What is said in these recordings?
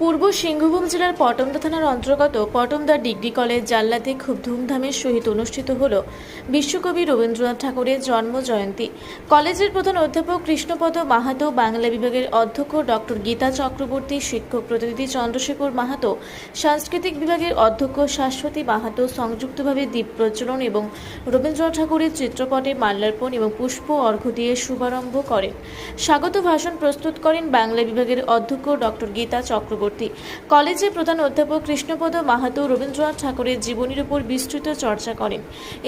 পূর্ব সিংভূম জেলার পটমদা থানার অন্তর্গত পটমদা ডিগ্রি কলেজ জাল্লাতে খুব ধুমধামের সহিত অনুষ্ঠিত হল বিশ্বকবি রবীন্দ্রনাথ ঠাকুরের জন্ম জয়ন্তী। কলেজের প্রধান অধ্যাপক কৃষ্ণপদ মাহাতো, বাংলা বিভাগের অধ্যক্ষ ডক্টর গীতা চক্রবর্তী, শিক্ষক প্রতিনিধি চন্দ্রশেখর মাহাতো, সাংস্কৃতিক বিভাগের অধ্যক্ষ শাশ্বতী মাহাতো সংযুক্তভাবে দীপ প্রজ্বলন এবং রবীন্দ্রনাথ ঠাকুরের চিত্রপটে মাল্যার্পণ এবং পুষ্প অর্ঘ্য দিয়ে শুভারম্ভ করেন। স্বাগত ভাষণ প্রস্তুত করেন বাংলা বিভাগের অধ্যক্ষ ডক্টর গীতা চক্রবর্তী। কলেজের প্রধান অধ্যাপক কৃষ্ণপদ মাহাতো রবীন্দ্রনাথ ঠাকুরের জীবনীর উপর বিস্তৃত চর্চা করেন।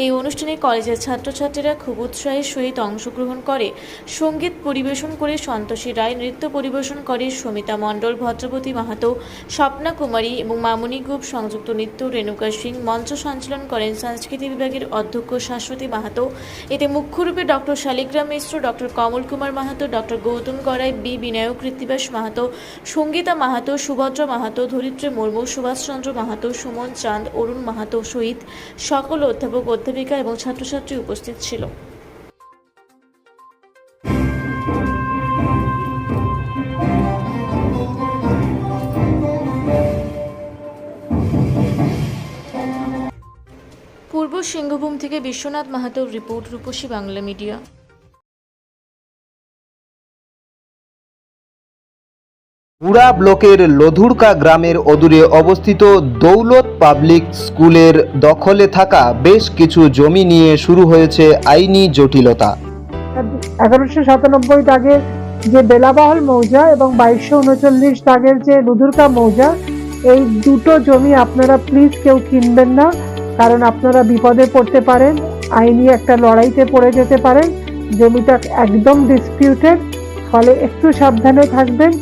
এই অনুষ্ঠানে কলেজের ছাত্রছাত্রীরা খুব উৎসাহের সহিত অংশগ্রহণ করে। সঙ্গীত পরিবেশন করে সন্তোষী রায়, নৃত্য পরিবেশন করে সমিতা মণ্ডল, ভদ্রবতী মাহাতো, স্বপ্না কুমারী এবং মামনি গুপ, সংযুক্ত নৃত্য রেণুকা সিং। মঞ্চ সঞ্চালন করেন সাংস্কৃতিক বিভাগের অধ্যক্ষ শাশ্বতী মাহাতো। এতে মুখ্যরূপে ডক্টর শালিগ্রাম মিশ্র, ডক্টর কমল কুমার মাহাতো, ডক্টর গৌতম গড়াই, বি বিনায়ক, কৃত্তিবাস মাহাতো, সঙ্গীতা মাহাতো, সুভদ্রা মাহাতো, ধরিত্রী মুর্মু, সুভাষচন্দ্র মাহাতো, সুমন চাঁদ, অরুণ মাহাতো সহিত সকল অধ্যাপক, অধ্যাপিকা এবং ছাত্রছাত্রী উপস্থিত ছিল। পূর্ব সিংভূম থেকে বিশ্বনাথ মাহাতোর রিপোর্ট, রূপসী বাংলা মিডিয়া। পুরা ব্লকের লধুরকা গ্রামের অদূরে অবস্থিত দৌলত পাবলিক স্কুলের দখলে থাকা বেশ কিছু জমি নিয়ে শুরু হয়েছে আইনি জটিলতা। 1197 দাগের যে বেলাবহল মৌজা এবং 2239 দাগের যে লুধুরকা মৌজা, এই দুটো জমি আপনারা প্লিজ কেউ কিনবেন না, কারণ আপনারা বিপদে পড়তে পারেন, আইনি একটা লড়াইতে পড়ে যেতে পারেন। জমিটা একদম ডিসপিউটেড, ফলে একটু সাবধানে থাকবেন।